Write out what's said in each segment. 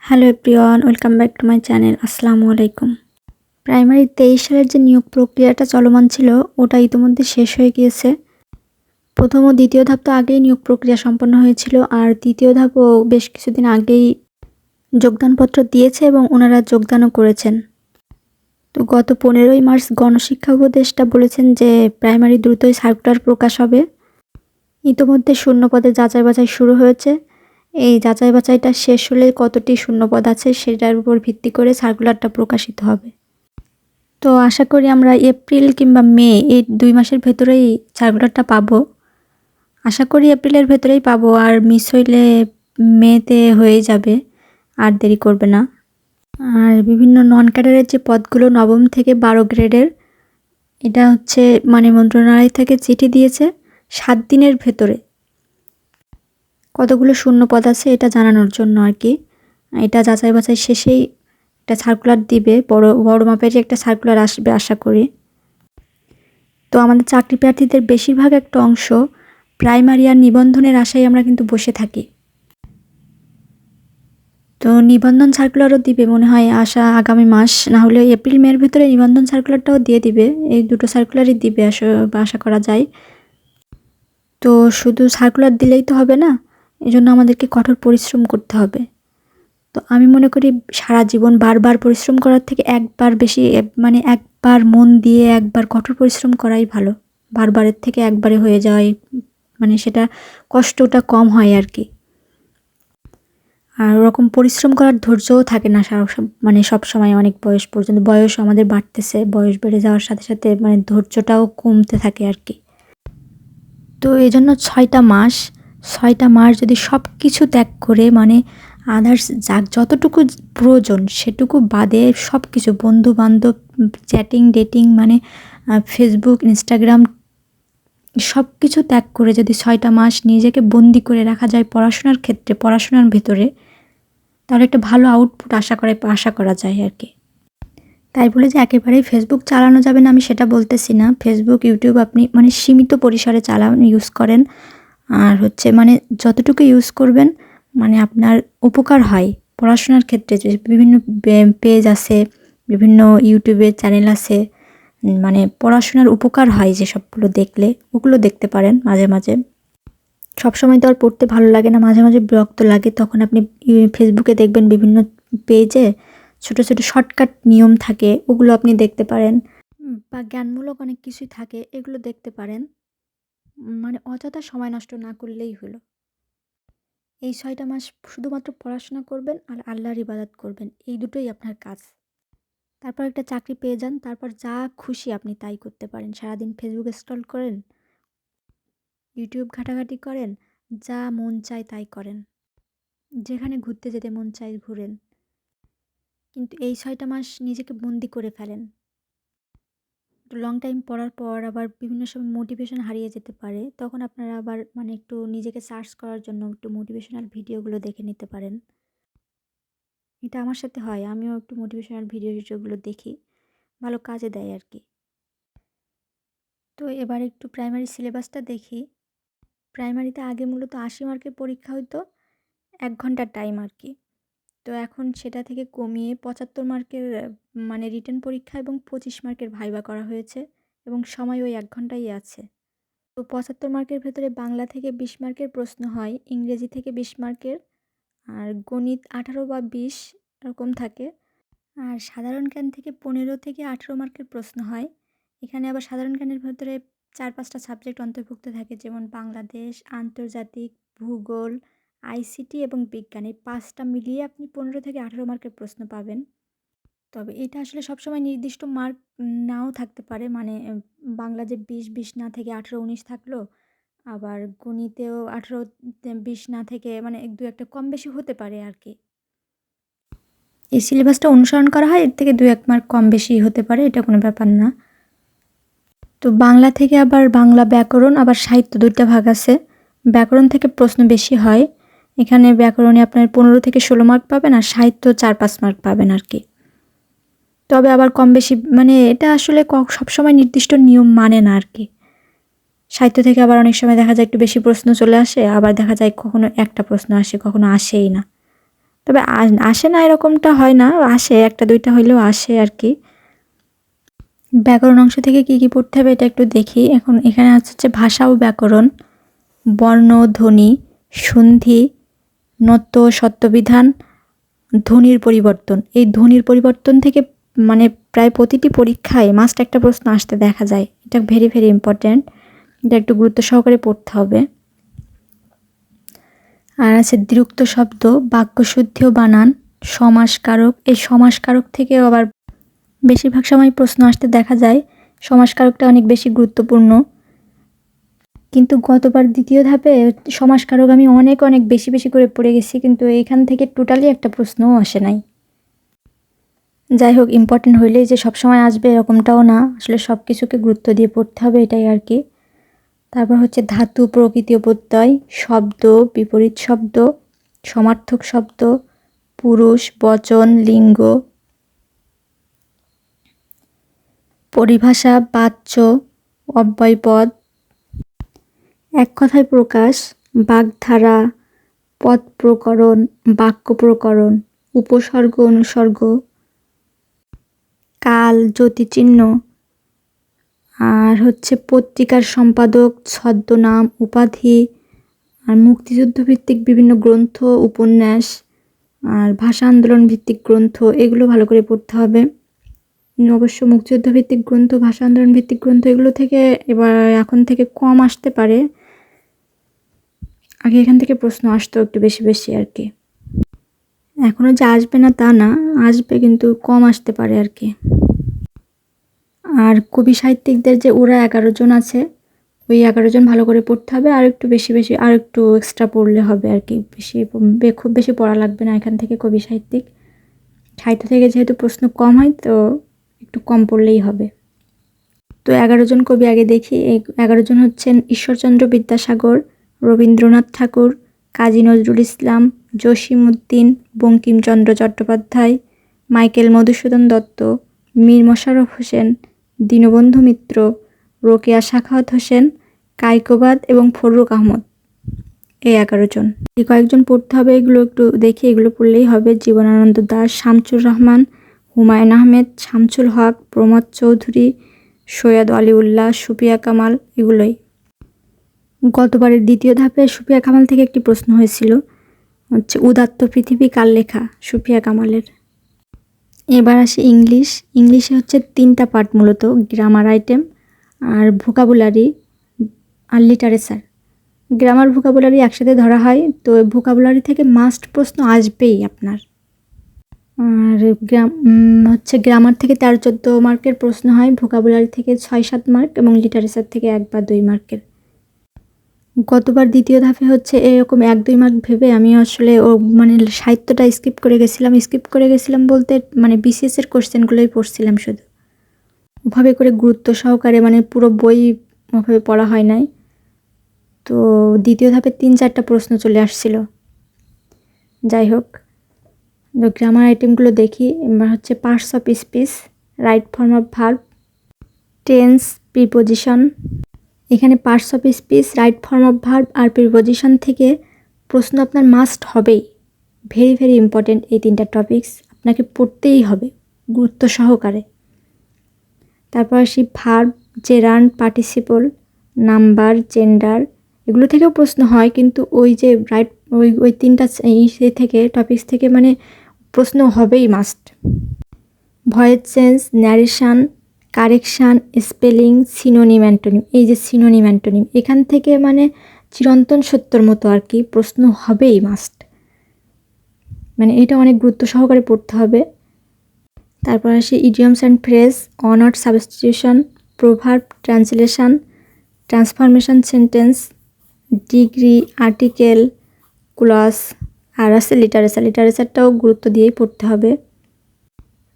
Hello everyone, welcome back to my channel. আসসালামু আলাইকুম। Primary 23 সালের যে নিয়োগ প্রক্রিয়াটা চলমান ছিল ওটা ইতিমধ্যে শেষ হয়ে গিয়েছে। প্রথম ও দ্বিতীয় ধাপ তো আগেই নিয়োগ প্রক্রিয়া সম্পন্ন হয়েছিল, আর তৃতীয় ধাপও বেশ কিছুদিন আগেই যোগদানপত্র দিয়েছে এবং ওনারা যোগদানও করেছেন। তো গত 15ই মার্চ গণশিক্ষা উপদেষ্টা বলেছেন যে প্রাইমারি দ্রুতই সার্কুলার প্রকাশ হবে। ইতিমধ্যে শূন্যপদের যাচাই বাছাই শুরু হয়েছে। এই যাচাই বাছাইটা শেষ হলে কতটি শূন্যপদ আছে সেটার উপর ভিত্তি করে সার্কুলারটা প্রকাশিত হবে। তো আশা করি আমরা এপ্রিল কিংবা মে এই 2 মাসের ভেতরেই সার্কুলারটা পাবো। আশা করি এপ্রিলের ভেতরেই পাবো, আর মিস হইলে মেতে হয়ে যাবে, আর দেরি করবে না। আর বিভিন্ন নন ক্যাডারের যে পদগুলো 9ম থেকে 12 গ্রেডের, এটা হচ্ছে মন্ত্রণালয় থেকে চিঠি দিয়েছে 7 দিনের ভেতরে কতগুলো শূন্য পদ আছে এটা জানানোর জন্য আর কি। এটা যাচাই বাছাই শেষেই একটা সার্কুলার দিবে, বড় মাপের একটা সার্কুলার আসবে আশা করি। তো আমাদের চাকরি প্রার্থীদের বেশিরভাগ একটা অংশ প্রাইমারি আর নিবন্ধনের আশায় আমরা কিন্তু বসে থাকি। তো নিবন্ধন সার্কুলারও দিবে মনে হয় আগামী মাস, না হলে এপ্রিল মের ভিতরে নিবন্ধন সার্কুলারটাও দিয়ে দিবে। এই দুটো সার্কুলারই দিবে আশা করা যায়। তো শুধু সার্কুলার দিলেই তো হবে না, এজন্য আমাদেরকে কঠোর পরিশ্রম করতে হবে। তো আমি মনে করি সারা জীবন বারবার পরিশ্রম করার থেকে একবার মন দিয়ে একবার কঠোর পরিশ্রম করাই ভালো। বারবারের থেকে একবারে হয়ে যায়, সেটা কষ্টটা কম হয় আর কি। আর ওরকম পরিশ্রম করার ধৈর্যও থাকে না সব সময়। অনেক বয়স পর্যন্ত, বয়স আমাদের বাড়তেছে, বয়স বেড়ে যাওয়ার সাথে সাথে ধৈর্যটাও কমতে থাকে আর কি। তো এই জন্য 6টা মাস যদি সব কিছু ত্যাগ করে আদার্স যতটুকু প্রয়োজন সেটুকু বাদে সব কিছু, বন্ধু বান্ধব, চ্যাটিং ডেটিং, ফেসবুক, ইনস্টাগ্রাম সব কিছু ত্যাগ করে যদি 6টা মাস নিজেকে বন্দি করে রাখা যায় পড়াশোনার ক্ষেত্রে, পড়াশোনার ভেতরে, তাহলে একটা ভালো আউটপুট আশা করা যায় আর কি। তাই বলে যে একেবারেই ফেসবুক চালানো যাবে না আমি সেটা বলতেছি না। ফেসবুক, ইউটিউব আপনি সীমিত পরিসরে ইউজ করেন। আর যতটুকু ইউজ করবেন আপনার উপকার হয় পড়াশোনার ক্ষেত্রে। যে বিভিন্ন পেজ আছে, বিভিন্ন ইউটিউবের চ্যানেল আছে, পড়াশোনার উপকার হয় যেসবগুলো দেখলে ওগুলো দেখতে পারেন মাঝে মাঝে। সবসময় তো আর পড়তে ভালো লাগে না, মাঝে মাঝে বিরক্ত লাগে, তখন আপনি ফেসবুকে দেখবেন বিভিন্ন পেজে ছোট ছোট শর্টকাট নিয়ম থাকে, ওগুলো আপনি দেখতে পারেন। বা জ্ঞানমূলক অনেক কিছুই থাকে, এগুলো দেখতে পারেন। অযথা সময় নষ্ট না করলেই হলো। এই 6টা মাস শুধুমাত্র পড়াশোনা করবেন আর আল্লাহর ইবাদত করবেন, এই দুটোই আপনার কাজ। তারপর একটা চাকরি পেয়ে যান, তারপর যা খুশি আপনি তাই করতে পারেন। সারাদিন ফেসবুক স্ক্রল করেন, ইউটিউব ঘাটাঘাটি করেন, যা মন চায় তাই করেন, যেখানে ঘুরতে যেতে মন চায় ঘুরেন, কিন্তু এই 6টা মাস নিজেকে বন্দি করে ফেলেন। লং টাইম পড়ার পর আবার বিভিন্ন সময় মোটিভেশন হারিয়ে যেতে পারে, তখন আপনারা আবার একটু নিজেকে সার্চ করার জন্য একটু মোটিভেশনাল ভিডিওগুলো দেখে নিতে পারেন। এটা আমার সাথে হয়, আমিও একটু মোটিভেশনাল ভিডিওগুলো দেখি, ভালো কাজে দেয় আর কি। তো এবার একটু প্রাইমারি সিলেবাসটা দেখি। প্রাইমারিতে আগে মূলত 80 মার্কের পরীক্ষা হতো, 1 ঘন্টার টাইম আর কি। তো এখন সেটা থেকে কমিয়ে 75 মার্কের রিটেন পরীক্ষা এবং 25 মার্কের ভাইবা করা হয়েছে, এবং সময় ওই 1 ঘন্টাই আছে। তো 75 মার্কের ভেতরে বাংলা থেকে 20 মার্কের প্রশ্ন হয়, ইংরেজি থেকে 20 মার্কের, আর গণিত 18 বা 20 এরকম থাকে। আর সাধারণ জ্ঞান থেকে 15 থেকে 18 মার্কের প্রশ্ন হয়। এখানে আবার সাধারণ জ্ঞানের ভেতরে 4-5টা সাবজেক্ট অন্তর্ভুক্ত থাকে, যেমন বাংলাদেশ, আন্তর্জাতিক, ভূগোল, আইসিটি এবং বিজ্ঞান। এই 5টা মিলিয়ে আপনি 15 থেকে 18 মার্কের প্রশ্ন পাবেন। তবে এটা আসলে সবসময় নির্দিষ্ট মার্ক নাও থাকতে পারে, বাংলা যে 20 না থেকে 18-19 থাকলো, আবার গণিতেও 18-20 না থেকে 1-2 কম বেশি হতে পারে আর কি। এই সিলেবাসটা অনুসরণ করা হয়, এর থেকে 2-1 মার্ক কম বেশি হতে পারে, এটা কোনো ব্যাপার না। তো বাংলা থেকে আবার বাংলা ব্যাকরণ আবার সাহিত্য 2টা ভাগ আছে। ব্যাকরণ থেকে প্রশ্ন বেশি হয়, এখানে ব্যাকরণে আপনার 15 থেকে 16 মার্ক পাবেন, আর সাহিত্য 4-5 মার্ক পাবেন আর কি। তবে আবার কম বেশি এটা আসলে সবসময় নির্দিষ্ট নিয়ম মানে না আর কি। সাহিত্য থেকে আবার অনেক সময় দেখা যায় একটু বেশি প্রশ্ন চলে আসে, আবার দেখা যায় কখনো একটা প্রশ্ন আসে, কখনো আসেই না। তবে আসে না এরকমটা হয় না, আসে, একটা দুইটা হইলেও আসে আর কি। ব্যাকরণ অংশ থেকে কি কি পড়তে হবে এটা একটু দেখি। এখন এখানে হচ্ছে ভাষা ও ব্যাকরণ, বর্ণ, ধ্বনি, সন্ধি, নত্য, সত্যবিধান, ধ্বনির পরিবর্তন। এই ধ্বনির পরিবর্তন থেকে মানে প্রায় প্রতিটি পরীক্ষায় মাস্ট একটা প্রশ্ন আসতে দেখা যায়। এটা ভেরি ভেরি ইম্পর্ট্যান্ট, এটা একটু গুরুত্ব সহকারে পড়তে হবে। আর আছে দ্বিরুক্ত শব্দ, বাক্যশুদ্ধি ও বানান, সমাসকারক। এই সমাসকারক থেকেও আবার বেশিরভাগ সময় প্রশ্ন আসতে দেখা যায়। সমাসকারকটা অনেক বেশি গুরুত্বপূর্ণ, কিন্তু গতবার দ্বিতীয় ধাপে সমাসকারক আমি অনেক অনেক বেশি বেশি করে পড়ে গেছি, কিন্তু এইখান থেকে টোটালি একটা প্রশ্নও আসে নাই। যাই হোক, ইম্পর্টেন্ট হইলেই যে সবসময় আসবে এরকমটাও না, আসলে সব কিছুকে গুরুত্ব দিয়ে পড়তে হবে, এটাই আর কি। তারপর হচ্ছে ধাতু, প্রকৃতি ও প্রত্যয়, শব্দ, বিপরীত শব্দ, সমার্থক শব্দ, পুরুষ, বচন, লিঙ্গ, পরিভাষা, বাচ্য, অব্যয়পদ, এক কথায় প্রকাশ, বাগধারা, পদ প্রকরণ, বাক্য প্রকরণ, উপসর্গ, অনুসর্গ, কাল, জ্যোতিচিহ্ন, আর হচ্ছে পত্রিকার সম্পাদক, ছদ্মনাম, উপাধি, আর মুক্তিযুদ্ধ ভিত্তিক বিভিন্ন গ্রন্থ, উপন্যাস, আর ভাষা আন্দোলন ভিত্তিক গ্রন্থ, এগুলো ভালো করে পড়তে হবে। অবশ্য মুক্তিযুদ্ধ ভিত্তিক গ্রন্থ, ভাষা আন্দোলন ভিত্তিক গ্রন্থ এগুলো থেকে এবার এখন থেকে কম আসতে পারে, আগে এখান থেকে প্রশ্ন আসতো একটু বেশি বেশি আর কি। এখনও যে আসবে না তা না, আসবে, কিন্তু কম আসতে পারে আর কি। আর কবি সাহিত্যিকদের যে ওরা 11 জন আছে, ওই 11 জন ভালো করে পড়তে হবে, আর একটু বেশি বেশি আর একটু এক্সট্রা পড়লে হবে আর কি। খুব বেশি পড়া লাগবে না এখান থেকে। কবি সাহিত্য থেকে যেহেতু প্রশ্ন কম হয়, তো একটু কম পড়লেই হবে। তো 11 জন কবি আগে দেখি। এই 11 জন হচ্ছেন ঈশ্বরচন্দ্র বিদ্যাসাগর, রবীন্দ্রনাথ ঠাকুর, কাজী নজরুল ইসলাম, জসীমউদ্দিন, বঙ্কিমচন্দ্র চট্টোপাধ্যায়, মাইকেল মধুসূদন দত্ত, মীর মশাররফ হোসেন, দীনবন্ধু মিত্র, রোকেয়া সাখাওয়াত হোসেন, কায়কোবাদ এবং ফররুখ আহমদ। এই 11 জন। এই কয়েকজন পড়তে হবে, এগুলো একটু দেখি, এগুলো পড়লেই হবে। জীবনানন্দ দাশ, শামসুর রহমান, হুমায়ুন আহমেদ, শামসুল হক, প্রমোদ চৌধুরী, সৈয়দ আলিউল্লাহ, সুফিয়া কামাল, এগুলোই। গতবারের দ্বিতীয় ধাপে সুফিয়া কামাল থেকে একটি প্রশ্ন হয়েছিল, হচ্ছে উদাত্ত পৃথিবী কার লেখা, সুফিয়া কামালের। এবার আসি ইংলিশ। ইংলিশে হচ্ছে 3টা পার্ট মূলত, গ্রামার আইটেম, আর ভোকাবুলারি, আর লিটারেচার। গ্রামার ভোকাবুলারি একসাথে ধরা হয়, তো ভোকাবুলারি থেকে মাস্ট প্রশ্ন আসবেই আপনার। আর হচ্ছে গ্রামার থেকে 13-14 মার্কের প্রশ্ন হয়, ভোকাবুলারি থেকে 6-7 মার্ক, এবং লিটারেচার থেকে 1 বা 2 মার্কের। গতবার দ্বিতীয় ধাপে হচ্ছে এরকম 1-2 মার্ক ভেবে আমি আসলে মানে সাহিত্যটা স্কিপ করে গেছিলাম বলতে মানে বিসিএসের কোশ্চেনগুলোই পড়ছিলাম শুধু, ওভাবে করে গুরুত্ব সহকারে মানে পুরো বই ওভাবে পড়া হয় নাই। তো দ্বিতীয় ধাপে 3-4টা প্রশ্ন চলে আসছিল। যাই হোক, গ্রামার আইটেমগুলো দেখি। এবার হচ্ছে parts of speech, right form of verb, tense, preposition. এখানে parts of speech, right form of verb আর প্রিপোজিশন থেকে প্রশ্ন আপনার মাস্ট হবেই। ভেরি ভেরি ইম্পর্টেন্ট এই 3টা টপিকস, আপনাকে পড়তেই হবে গুরুত্ব সহকারে। তারপর আসি verb, gerund, participle, number, gender, এগুলো থেকেও প্রশ্ন হয়, কিন্তু ওই যে রাইট ওই 3টা থেকে টপিকস থেকে মানে প্রশ্ন হবেই must. Voice change, narration, correction, spelling, synonym, antonym. এই যে সিনোনিম অ্যান্টোনিম, এখান থেকে মানে চিরন্তন সত্যর মতো আর কি, প্রশ্ন হবেই মাস্ট, মানে এটা অনেক গুরুত্ব সহকারে পড়তে হবে। তারপর আসে idioms and phrase, one word substitution, proverb, translation, transformation sentence, degree, article, clause, আর আছে লিটারেচারটাও গুরুত্ব দিয়েই পড়তে হবে।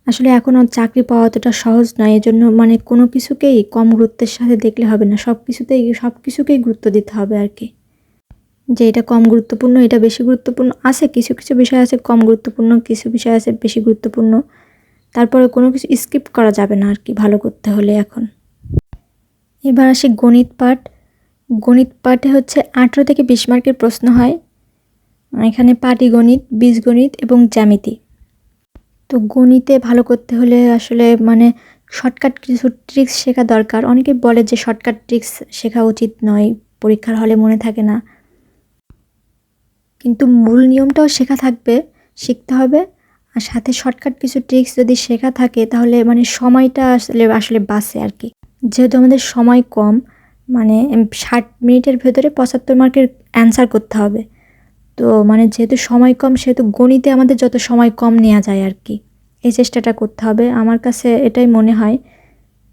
আসলে এখনও চাকরি পাওয়া অতটা সহজ নয়, এজন্য মানে কোনো কিছুকেই কম গুরুত্বের সাথে দেখলে হবে না, সব কিছুকেই গুরুত্ব দিতে হবে আর কি। যে এটা কম গুরুত্বপূর্ণ, এটা বেশি গুরুত্বপূর্ণ আছে, কিছু কিছু বিষয় আছে কম গুরুত্বপূর্ণ, কিছু বিষয় আছে বেশি গুরুত্বপূর্ণ, তারপরে কোনো কিছু স্কিপ করা যাবে না আর কি ভালো করতে হলে এখন। এবার আসি গণিত পাঠ। গণিত পাঠে হচ্ছে 18 থেকে 20 মার্কের প্রশ্ন হয়। এখানে পাটিগণিত, বীজগণিত এবং জ্যামিতি। তো গণিতে ভালো করতে হলে আসলে মানে শর্টকাট কিছু ট্রিক্স শেখা দরকার। অনেকে বলে যে শর্টকাট ট্রিক্স শেখা উচিত নয়, পরীক্ষার হলে মনে থাকে না, কিন্তু মূল নিয়মটাও শিখতে হবে। আর সাথে শর্টকাট কিছু ট্রিক্স যদি শেখা থাকে তাহলে মানে সময়টা আসলে বাঁচে আর কি। যেহেতু আমাদের সময় কম, মানে 60 মিনিটের ভেতরে 75 মার্কের অ্যান্সার করতে হবে। তো মানে যেহেতু সময় কম, সেহেতু গণিতে আমাদের যত সময় কম নেওয়া যায় আর কি, এই চেষ্টাটা করতে হবে। আমার কাছে এটাই মনে হয়।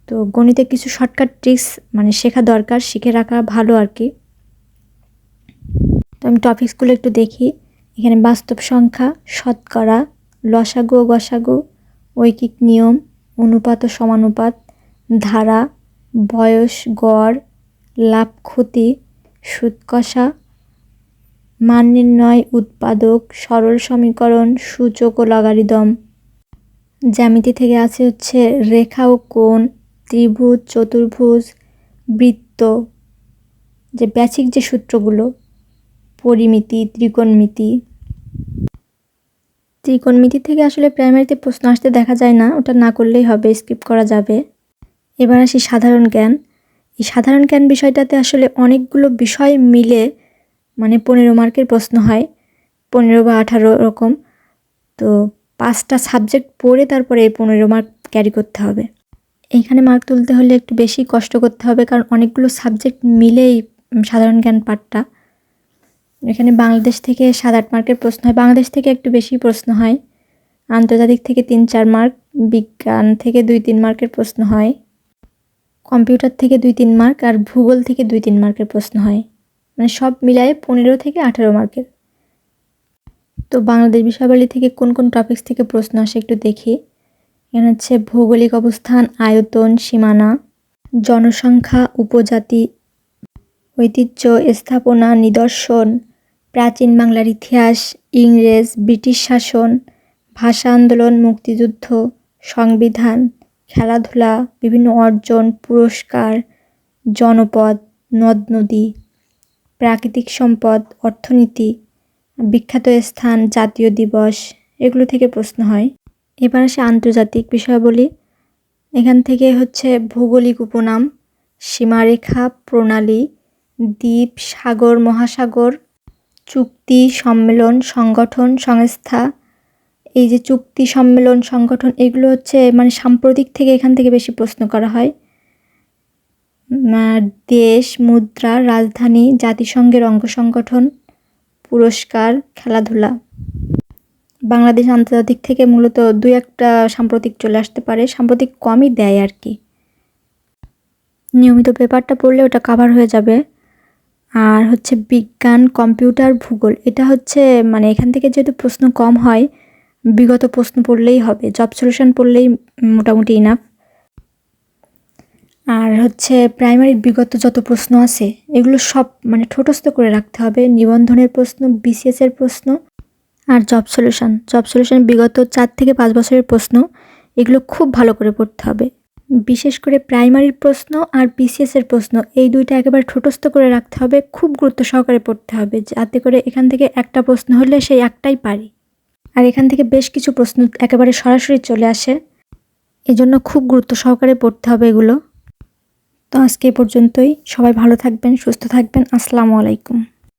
তো গণিতে কিছু শর্টকাট ট্রিক্স মানে শেখা দরকার, শিখে রাখা ভালো আর কি। তো আমি টপিকসগুলো একটু দেখি। এখানে বাস্তব সংখ্যা, শতকরা, লসাগু ও গসাগু, ঐকিক নিয়ম, অনুপাত ও সমানুপাত, ধারা, বয়স, গড়, লাভ ক্ষতি, সুদ কষা, মান নির্ণয়, উৎপাদক, সরল সমীকরণ, সূচক ও লগারিদম। জ্যামিতি থেকে আছে হচ্ছে রেখা ও কোণ, ত্রিভুজ, চতুর্ভুজ, বৃত্ত, যে বেসিক যে সূত্রগুলো, পরিমিতি, ত্রিকোণমিতি। ত্রিকোণমিতি থেকে আসলে প্রাইমারিতে প্রশ্ন আসতে দেখা যায় না, ওটা না করলেই হবে, স্কিপ করা যাবে। এবার আসি সাধারণ জ্ঞান। এই সাধারণ জ্ঞান বিষয়টাতে আসলে অনেকগুলো বিষয় মিলে মানে 15 মার্কের প্রশ্ন হয়, 15 বা 18 রকম। তো 5টা সাবজেক্ট পড়ে তারপরে এই 15 মার্ক ক্যারি করতে হবে। এইখানে মার্ক তুলতে হলে একটু বেশি কষ্ট করতে হবে, কারণ অনেকগুলো সাবজেক্ট মিলেই সাধারণ জ্ঞান পাঠটা। এখানে বাংলাদেশ থেকে 7-8 মার্কের প্রশ্ন হয়, বাংলাদেশ থেকে একটু বেশি প্রশ্ন হয়, আন্তর্জাতিক থেকে 3-4 মার্ক, বিজ্ঞান থেকে 2-3 মার্কের প্রশ্ন হয়, কম্পিউটার থেকে 2-3 মার্ক, আর ভূগোল থেকে 2-3 মার্কের প্রশ্ন হয়। মানে সব মিলায়ে 15 থেকে 18 মার্কের। তো বাংলাদেশ বিষয়াবলী থেকে কোন কোন টপিকস থেকে প্রশ্ন আসে একটু দেখি। এখানে হচ্ছে ভৌগোলিক অবস্থান, আয়তন, সীমানা, জনসংখ্যা, উপজাতি, ঐতিহ্য, স্থাপনা, নিদর্শন, প্রাচীন বাংলার ইতিহাস, ইংরেজ, ব্রিটিশ শাসন, ভাষা আন্দোলন, মুক্তিযুদ্ধ, সংবিধান, খেলাধুলা, বিভিন্ন অর্জন, পুরস্কার, জনপদ, নদ নদী, প্রাকৃতিক সম্পদ, অর্থনীতি, বিখ্যাত স্থান, জাতীয় দিবস, এগুলো থেকে প্রশ্ন হয়। এবার আসে আন্তর্জাতিক বিষয়াবলী। এখান থেকে হচ্ছে ভৌগোলিক উপনাম, সীমারেখা, প্রণালী, দ্বীপ, সাগর, মহাসাগর, চুক্তি, সম্মেলন, সংগঠন, সংস্থা। এই যে চুক্তি, সম্মেলন, সংগঠন, এগুলো হচ্ছে মানে সাম্প্রতিক থেকে এখান থেকে বেশি প্রশ্ন করা হয়। দেশ, মুদ্রা, রাজধানী, জাতিসংঘের অঙ্গ সংগঠন, পুরস্কার, খেলাধুলা। বাংলাদেশ আন্তর্জাতিক থেকে মূলত 2-1টা সাম্প্রতিক চলে আসতে পারে, সাম্প্রতিক কমই দেয় আর কি। নিয়মিত পেপারটা পড়লে ওটা কাভার হয়ে যাবে। আর হচ্ছে বিজ্ঞান, কম্পিউটার, ভূগোল, এটা হচ্ছে মানে এখান থেকে যেহেতু প্রশ্ন কম হয়, বিগত প্রশ্ন পড়লেই হবে, জব সলিউশন পড়লেই মোটামুটি ইনাফ। আর হচ্ছে প্রাইমারির বিগত যত প্রশ্ন আছে এগুলো সব মানে ঠোঁটস্থ করে রাখতে হবে। নিবন্ধনের প্রশ্ন, বিসিএসের প্রশ্ন, আর জব সলিউশন বিগত 4 থেকে 5 বছরের প্রশ্ন, এগুলো খুব ভালো করে পড়তে হবে। বিশেষ করে প্রাইমারির প্রশ্ন আর বিসিএসের প্রশ্ন, এই দুইটা একেবারে ঠোঁটস্থ করে রাখতে হবে, খুব গুরুত্ব সহকারে পড়তে হবে, যাতে করে এখান থেকে একটা প্রশ্ন হলে সেই একটাই পারি। আর এখান থেকে বেশ কিছু প্রশ্ন একেবারে সরাসরি চলে আসে, এজন্য খুব গুরুত্ব সহকারে পড়তে হবে এগুলো। তো আজকে এ পর্যন্তই। সবাই ভালো থাকবেন, সুস্থ থাকবেন। আসসালামু আলাইকুম।